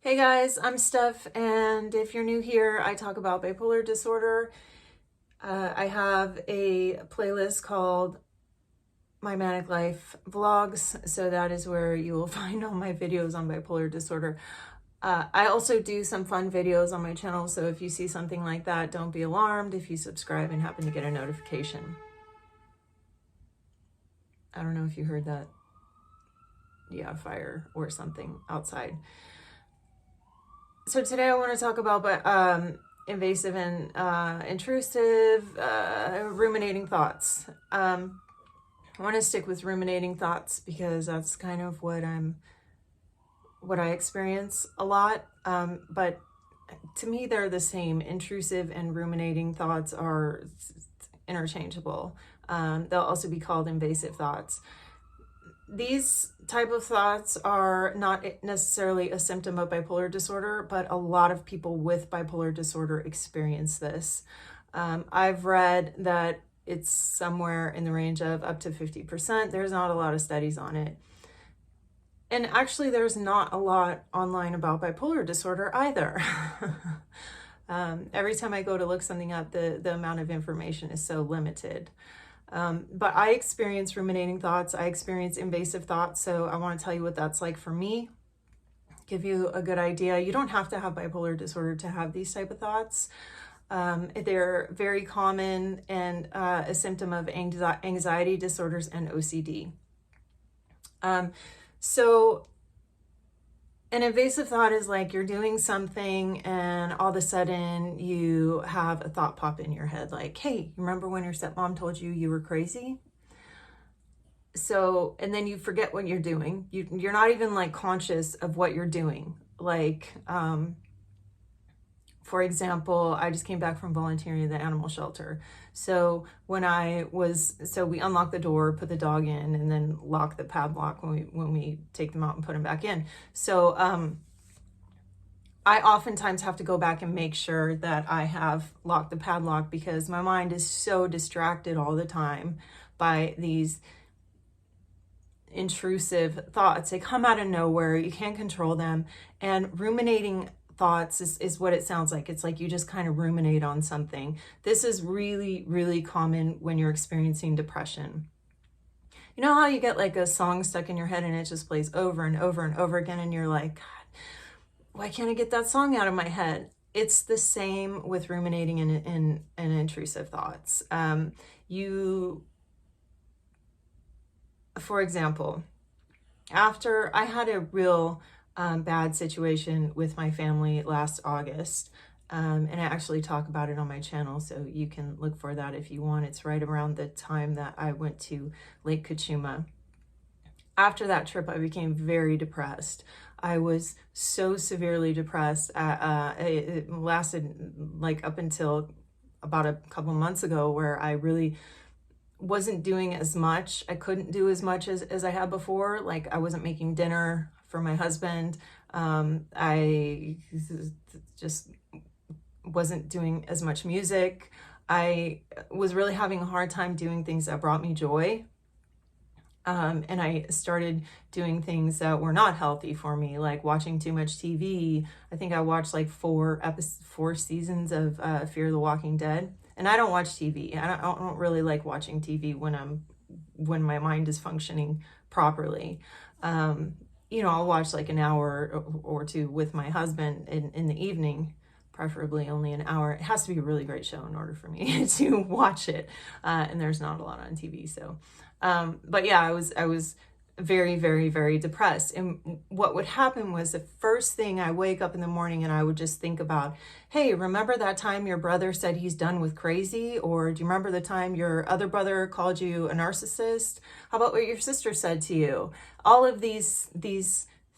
Hey guys, I'm Steph, and if you're new here, I talk about bipolar disorder. I have a playlist called My Manic Life Vlogs, so that is where you will find all my videos on bipolar disorder. I also do some fun videos on my channel, so if you see something like that, don't be alarmed if you subscribe and happen to get a notification. I don't know if you heard that. Yeah, fire or something outside. So today I want to talk about invasive and intrusive ruminating thoughts. I want to stick with ruminating thoughts because that's kind of what I experience a lot. But to me, they're the same. Intrusive and ruminating thoughts are interchangeable. They'll also be called invasive thoughts. These type of thoughts are not necessarily a symptom of bipolar disorder, but a lot of people with bipolar disorder experience this. I've read that it's somewhere in the range of up to 50%. There's not a lot of studies on it. And actually, there's not a lot online about bipolar disorder either. Every time I go to look something up, the amount of information is so limited. But I experience ruminating thoughts. I experience invasive thoughts. So I want to tell you what that's like for me, give you a good idea. You don't have to have bipolar disorder to have these type of thoughts. They're very common and a symptom of anxiety disorders and OCD. So an invasive thought is like you're doing something and all of a sudden you have a thought pop in your head like, hey, remember when your stepmom told you you were crazy? So, and then you forget what you're doing. You're not even like conscious of what you're doing. Like, for example, I just came back from volunteering at the animal shelter. So we unlock the door, put the dog in, and then lock the padlock when we take them out and put them back in. So I oftentimes have to go back and make sure that I have locked the padlock because my mind is so distracted all the time by these intrusive thoughts. They come out of nowhere. You can't control them. And ruminating thoughts is what it sounds like. It's like you just kind of ruminate on something. This is really, really common when you're experiencing depression. You know how you get like a song stuck in your head and it just plays over and over and over again and you're like, God, why can't I get that song out of my head? It's the same with ruminating and intrusive thoughts. For example, after I had a real bad situation with my family last August, and I actually talk about it on my channel, so you can look for that if you want. It's right around the time that I went to Lake Kachuma. After that trip, I became very depressed. I was so severely depressed. It lasted like up until about a couple months ago where I really wasn't doing as much. I couldn't do as much as I had before. Like I wasn't making dinner for my husband. I just wasn't doing as much music. I was really having a hard time doing things that brought me joy. And I started doing things that were not healthy for me, like watching too much TV. I think I watched like four seasons of Fear the Walking Dead. And I don't watch TV. I don't really like watching TV when my mind is functioning properly. You know, I'll watch like an hour or two with my husband in the evening, preferably only an hour. It has to be a really great show in order for me to watch it. And there's not a lot on TV, so. But yeah, I was very, very, very depressed. And what would happen was the first thing I wake up in the morning and I would just think about, hey, remember that time your brother said he's done with crazy? Or do you remember the time your other brother called you a narcissist? How about what your sister said to you? All of these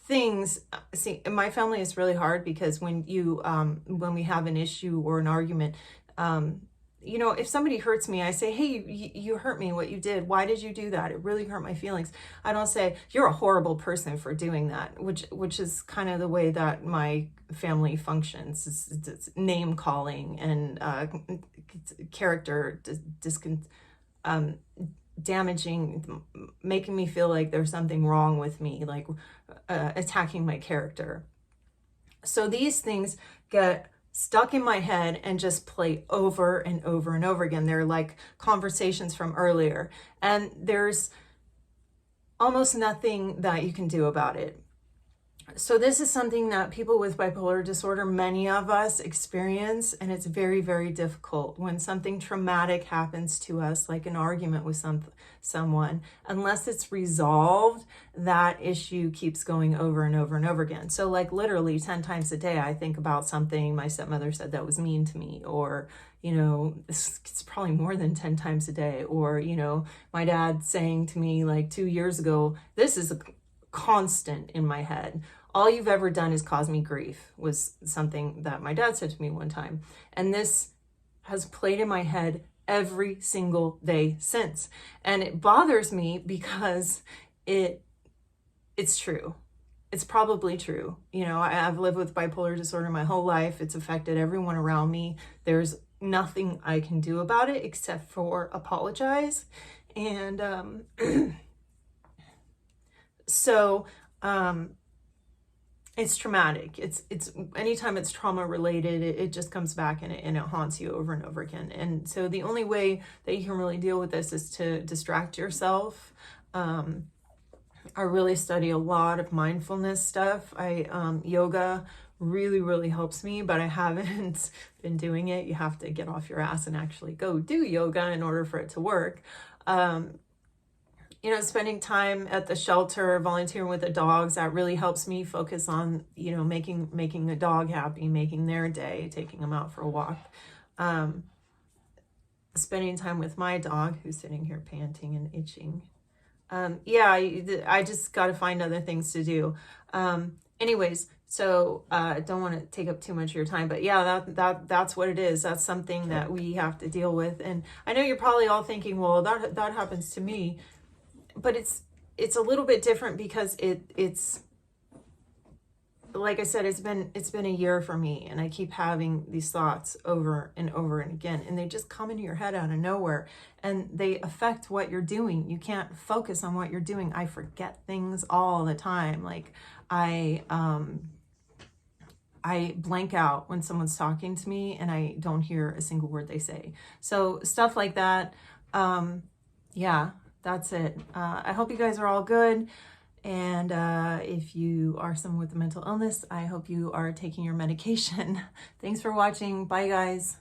things. See, in my family is really hard because when we have an issue or an argument, you know, if somebody hurts me, I say, hey, you hurt me, what you did. Why did you do that? It really hurt my feelings. I don't say, you're a horrible person for doing that, which is kind of the way that my family functions. It's name calling and character damaging, making me feel like there's something wrong with me, like attacking my character. So these things get stuck in my head and just play over and over and over again. They're like conversations from earlier, and there's almost nothing that you can do about it. So this is something that people with bipolar disorder, many of us experience, and it's very, very difficult when something traumatic happens to us, like an argument with someone. Unless it's resolved, that issue keeps going over and over and over again. So like literally 10 times a day, I think about something my stepmother said that was mean to me, or, you know, it's probably more than 10 times a day, or, you know, my dad saying to me like 2 years ago, this is a constant in my head. All you've ever done is cause me grief, was something that my dad said to me one time. And this has played in my head every single day since. And it bothers me because it's true. It's probably true. You know, I've lived with bipolar disorder my whole life. It's affected everyone around me. There's nothing I can do about it except for apologize. And so it's traumatic. It's anytime it's trauma related, it just comes back and it haunts you over and over again. And so the only way that you can really deal with this is to distract yourself. I really study a lot of mindfulness stuff. Yoga really, really helps me, but I haven't been doing it. You have to get off your ass and actually go do yoga in order for it to work. You know, spending time at the shelter, volunteering with the dogs, that really helps me focus on, you know, making a dog happy, making their day, taking them out for a walk. Spending time with my dog, who's sitting here panting and itching. Yeah, I just got to find other things to do. Anyways, so I don't want to take up too much of your time, but yeah, that's what it is. That's something that we have to deal with. And I know you're probably all thinking, well, that happens to me. But it's a little bit different because it's like I said, it's been a year for me, and I keep having these thoughts over and over and again, and they just come into your head out of nowhere, and they affect what you're doing. You can't focus on what you're doing. I forget things all the time. Like I blank out when someone's talking to me and I don't hear a single word they say. So stuff like that. Yeah. That's it. I hope you guys are all good. And if you are someone with a mental illness, I hope you are taking your medication. Thanks for watching. Bye, guys.